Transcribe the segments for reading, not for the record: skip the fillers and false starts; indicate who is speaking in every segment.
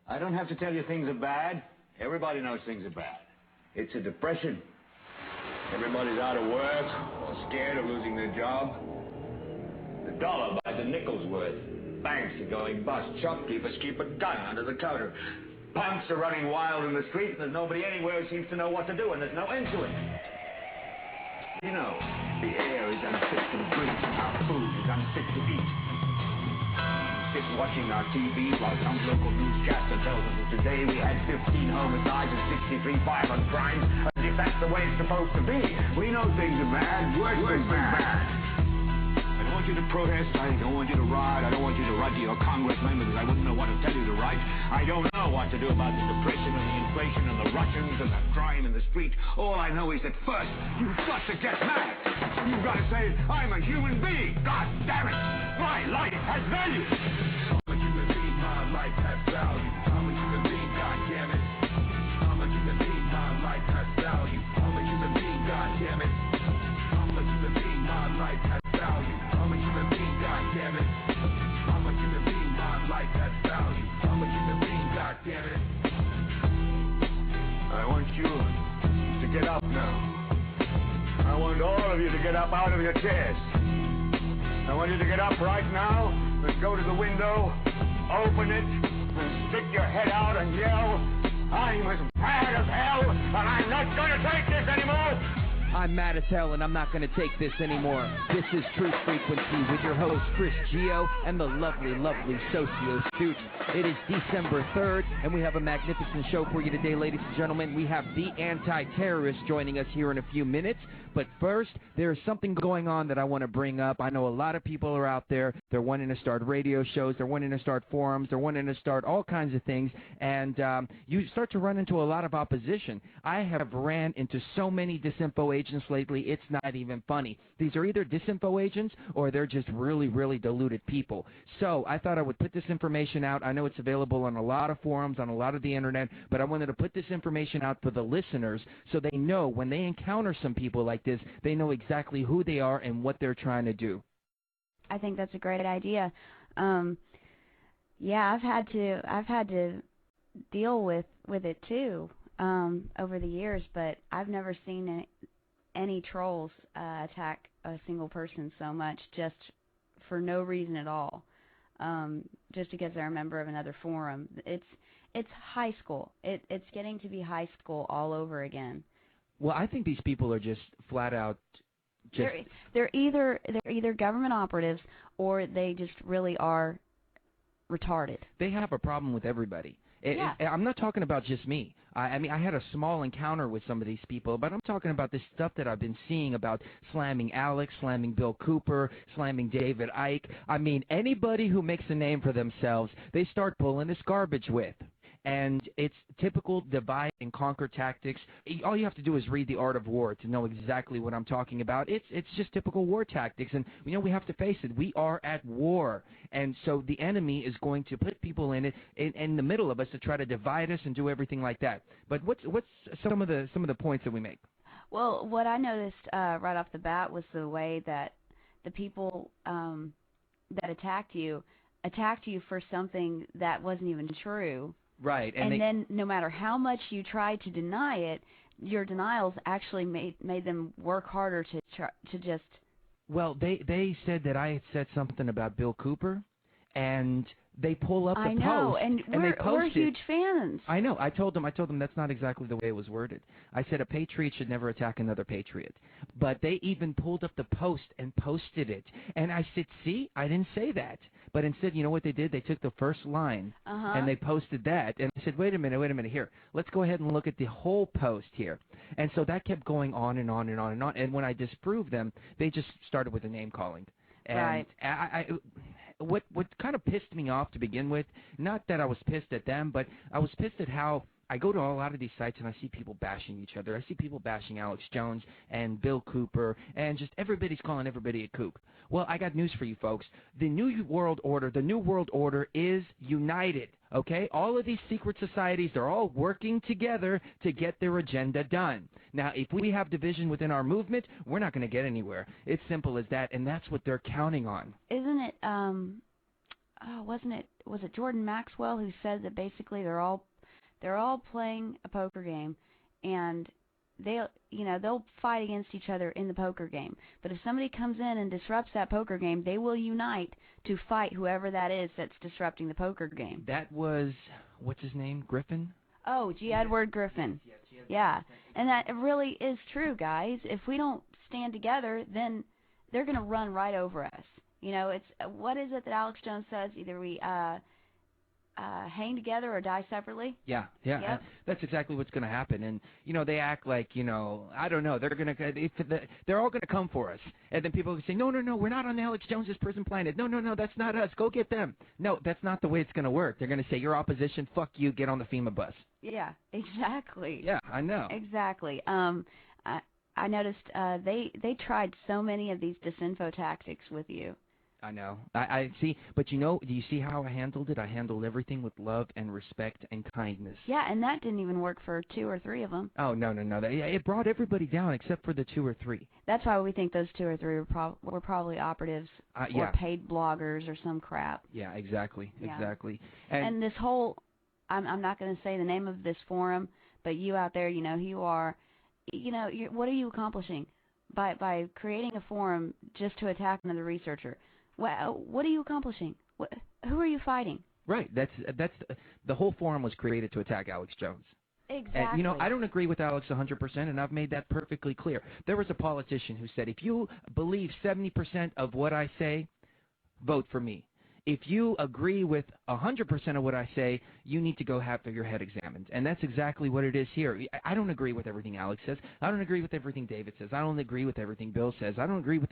Speaker 1: I don't have to tell you things are bad. Everybody knows things are bad. It's a depression. Everybody's out of work or scared of losing their job. The dollar buys a nickel's worth. Banks are going bust. Shopkeepers keep a gun under the counter. Punks are running wild in the street, and there's nobody anywhere who seems to know what to do, and there's no end to it. You know, the air is unfit to breathe, and our food is unfit to eat. We sit watching our TV while some local newscaster tells us that today we had 15 homicides and 63 violent crimes, as if that's the way it's supposed to be. We know things are bad, worse than bad. I don't want you to protest, I don't want you to riot, I don't want you to write to your congressman because I wouldn't know what to tell you to write. I don't know what to do about the depression and the inflation and the Russians and the crime in the street. All I know is that first, you've got to get mad. You've got to say, I'm a human being. God damn it, my life has value. I'm a human being, my life has value. I'm a human being, God damn it. I'm a human being, my life has value. I'm a human being, God damn it. I'm a human being, my life has value. I'm a human being, God damn it. I'm a human being, my life has value. I'm a human being, God damn it. I want you to get up now. I want all of you to get up out of your chairs. I want you to get up right now and go to the window, open it, and stick your head out and yell, I'm as mad as hell, and I'm not going to take this anymore.
Speaker 2: I'm mad as hell, and I'm not going to take this anymore. This is Truth Frequency with your host, Chris Gio, and the lovely, lovely Socio Student. It is December 3rd, and we have a magnificent show for you today, ladies and gentlemen. We have The Anti-Terrorist joining us here in a few minutes. But first, there is something going on that I want to bring up. I know a lot of people are out there. They're wanting to start radio shows. They're wanting to start forums. They're wanting to start all kinds of things. And you start to run into a lot of opposition. I have ran into so many disinfo agents lately, it's not even funny. These are either disinfo agents or they're just really, really deluded people. So I thought I would put this information out. I know it's available on a lot of forums, on a lot of the internet, but I wanted to put this information out for the listeners so they know when they encounter some people like this, they know exactly who they are and what they're trying to do.
Speaker 3: I think that's a great idea. Yeah, I've had to deal with it too over the years, but I've never seen any trolls attack a single person so much just for no reason at all, just because they're a member of another forum. It's high school. It's getting to be high school all over again.
Speaker 2: Well, I think these people are just flat out.
Speaker 3: They're either government operatives or they just really are retarded.
Speaker 2: They have a problem with everybody.
Speaker 3: Yeah.
Speaker 2: I'm not talking about just me. I mean, I had a small encounter with some of these people, but I'm talking about this stuff that I've been seeing about slamming Alex, slamming Bill Cooper, slamming David Icke. I mean, anybody who makes a name for themselves, they start pulling this garbage with. And it's typical divide and conquer tactics. All you have to do is read The Art of War to know exactly what I'm talking about. It's just typical war tactics. And, you know, we have to face it. We are at war. And so the enemy is going to put people in the middle of us to try to divide us and do everything like that. But what's some of the points that we make?
Speaker 3: Well, what I noticed right off the bat was the way that the people that attacked you for something that wasn't even true.
Speaker 2: Right.
Speaker 3: And then no matter how much you tried to deny it, your denials actually made them work harder to just...
Speaker 2: Well, they said that I had said something about Bill Cooper, and they pull up the post.
Speaker 3: I know, and we're huge fans.
Speaker 2: I know. I told them that's not exactly the way it was worded. I said a patriot should never attack another patriot. But they even pulled up the post and posted it. And I said, see, I didn't say that. But instead, you know what they did? They took the first line and they posted that. And I said, wait a minute here. Let's go ahead and look at the whole post here. And so that kept going on and on and on and on. And when I disproved them, they just started with the name calling. And
Speaker 3: right.
Speaker 2: What kind of pissed me off to begin with, not that I was pissed at them, but I was pissed at how I go to a lot of these sites and I see people bashing each other. I see people bashing Alex Jones and Bill Cooper, and just everybody's calling everybody a kook. Well, I got news for you folks. The New World Order is united, okay? All of these secret societies, they're all working together to get their agenda done. Now, if we have division within our movement, we're not going to get anywhere. It's simple as that, and that's what they're counting on.
Speaker 3: Isn't it, was it Jordan Maxwell who said that basically they're all playing a poker game, and they'll fight against each other in the poker game. But if somebody comes in and disrupts that poker game, they will unite to fight whoever that is that's disrupting the poker game.
Speaker 2: That was, what's his name, Griffin?
Speaker 3: Oh, G. Edward Griffin. Yeah, and that really is true, guys. If we don't stand together, then they're going to run right over us. It's what is it that Alex Jones says? Either we hang together or die separately.
Speaker 2: Yeah.
Speaker 3: Yep.
Speaker 2: That's exactly what's going to happen. And they act like I don't know. They're all going to come for us, and then people will say, no, we're not on Alex Jones's prison planet. No, that's not us. Go get them. No, that's not the way it's going to work. They're going to say, you're opposition. Fuck you. Get on the FEMA bus.
Speaker 3: Yeah, exactly.
Speaker 2: Yeah, I know.
Speaker 3: Exactly. I noticed they tried so many of these disinfo tactics with you.
Speaker 2: I know. I see. But do you see how I handled it? I handled everything with love and respect and kindness.
Speaker 3: Yeah, and that didn't even work for 2 or 3 of them.
Speaker 2: Oh, no. It brought everybody down except for the 2 or 3.
Speaker 3: That's why we think those 2 or 3 were probably operatives or paid bloggers or some crap.
Speaker 2: Yeah, exactly.
Speaker 3: Yeah.
Speaker 2: Exactly.
Speaker 3: And this whole, I'm not going to say the name of this forum, but you out there, who you are, what are you accomplishing by creating a forum just to attack another researcher? What are you accomplishing? Who are you fighting?
Speaker 2: Right. That's the whole forum was created to attack Alex Jones.
Speaker 3: Exactly.
Speaker 2: And, I don't agree with Alex 100%, and I've made that perfectly clear. There was a politician who said, if you believe 70% of what I say, vote for me. If you agree with 100% of what I say, you need to go have your head examined. And that's exactly what it is here. I don't agree with everything Alex says. I don't agree with everything David says. I don't agree with everything Bill says. I don't agree with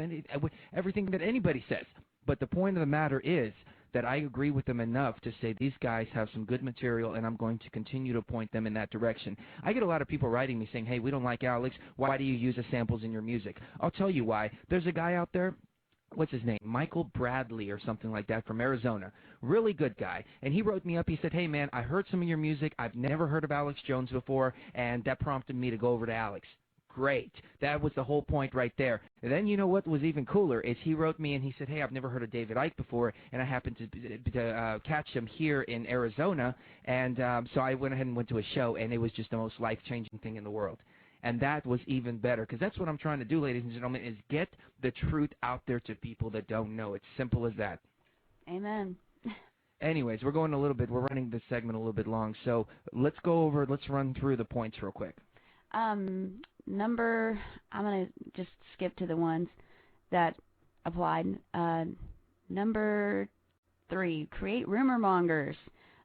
Speaker 2: everything that anybody says. But the point of the matter is that I agree with them enough to say these guys have some good material, and I'm going to continue to point them in that direction. I get a lot of people writing me saying, hey, we don't like Alex. Why do you use the samples in your music? I'll tell you why. There's a guy out there. What's his name? Michael Bradley or something like that from Arizona. Really good guy. And he wrote me up. He said, hey, man, I heard some of your music. I've never heard of Alex Jones before, and that prompted me to go over to Alex. Great. That was the whole point right there. And then you know what was even cooler is he wrote me and he said, hey, I've never heard of David Icke before, and I happened to catch him here in Arizona. And so I went ahead and went to a show, and it was just the most life-changing thing in the world. And that was even better, because that's what I'm trying to do, ladies and gentlemen, is get the truth out there to people that don't know. It's simple as that.
Speaker 3: Amen.
Speaker 2: Anyways, we're running this segment a little bit long, so let's run through the points real quick.
Speaker 3: I'm going to just skip to the ones that applied. Number 3, create rumor mongers.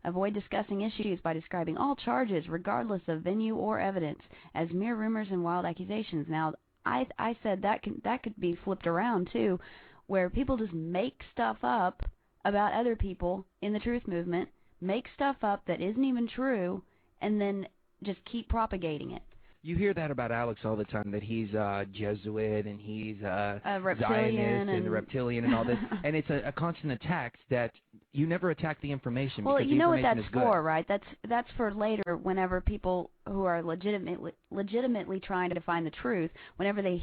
Speaker 3: Avoid discussing issues by describing all charges, regardless of venue or evidence, as mere rumors and wild accusations. Now, I said that could be flipped around, too, where people just make stuff up about other people in the truth movement, make stuff up that isn't even true, and then just keep propagating it.
Speaker 2: You hear that about Alex all the time, that he's Jesuit and he's
Speaker 3: reptilian
Speaker 2: Zionist and reptilian and all this. And it's a constant attack that you never attack the information.
Speaker 3: Well,
Speaker 2: because
Speaker 3: you know
Speaker 2: the
Speaker 3: what that's for,
Speaker 2: good.
Speaker 3: right? That's for later, whenever people who are legitimately trying to find the truth, whenever they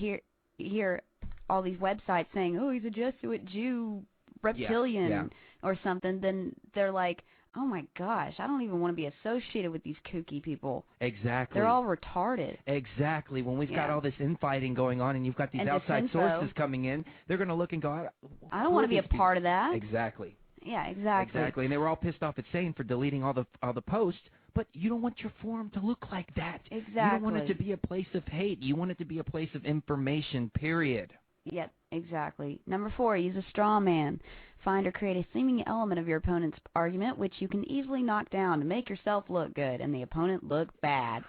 Speaker 3: hear all these websites saying, oh, he's a Jesuit Jew reptilian or something, then they're like, oh my gosh, I don't even want to be associated with these kooky people.
Speaker 2: Exactly.
Speaker 3: They're all retarded.
Speaker 2: Exactly. When we've got all this infighting going on and you've got these outside sources coming in, they're going to look and go,
Speaker 3: I don't want to be a part of that.
Speaker 2: Exactly.
Speaker 3: Yeah, exactly.
Speaker 2: Exactly. And they were all pissed off at Sane for deleting all the posts, but you don't want your forum to look like that.
Speaker 3: Exactly.
Speaker 2: You don't want it to be a place of hate. You want it to be a place of information, period.
Speaker 3: Yep, exactly. Number 4, use a straw man. Find or create a seeming element of your opponent's argument which you can easily knock down to make yourself look good and the opponent look bad.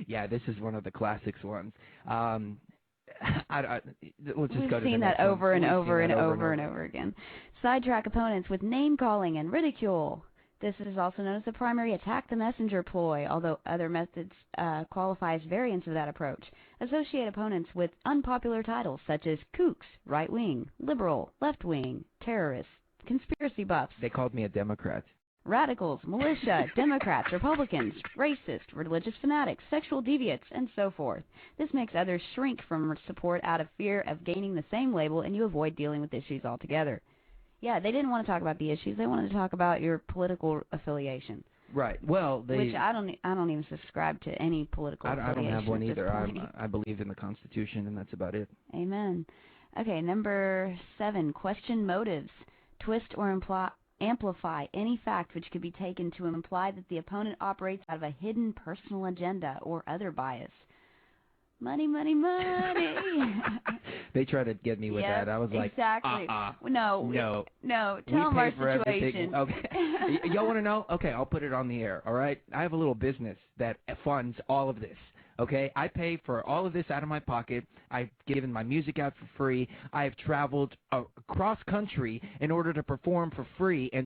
Speaker 2: Yeah, this is one of the classics ones. Let's just
Speaker 3: We've
Speaker 2: go to
Speaker 3: seen
Speaker 2: the
Speaker 3: that
Speaker 2: next
Speaker 3: over
Speaker 2: one.
Speaker 3: and
Speaker 2: We've
Speaker 3: over
Speaker 2: seen
Speaker 3: and
Speaker 2: that
Speaker 3: over and over again. Sidetrack opponents with name-calling and ridicule. This is also known as the primary attack the messenger ploy, although other methods qualify as variants of that approach. Associate opponents with unpopular titles such as kooks, right-wing, liberal, left-wing, terrorist, conspiracy buffs.
Speaker 2: They called me a Democrat.
Speaker 3: Radicals, militia, Democrats, Republicans, racist, religious fanatics, sexual deviants, and so forth. This makes others shrink from support out of fear of gaining the same label, and you avoid dealing with issues altogether. Yeah, they didn't want to talk about the issues. They wanted to talk about your political affiliation.
Speaker 2: Right. Well,
Speaker 3: which I don't even subscribe to any political affiliation.
Speaker 2: I don't have one either.
Speaker 3: Point.
Speaker 2: I believe in the Constitution, and that's about it.
Speaker 3: Amen. Okay, number 7, question motives. Twist or amplify any fact which could be taken to imply that the opponent operates out of a hidden personal agenda or other bias. Money, money, money.
Speaker 2: They tried to get me with that. I was like,
Speaker 3: exactly. No. Tell them our situation.
Speaker 2: Okay. Y'all want to know? Okay, I'll put it on the air, all right? I have a little business that funds all of this. Okay, I pay for all of this out of my pocket. I've given my music out for free. I've traveled across country in order to perform for free and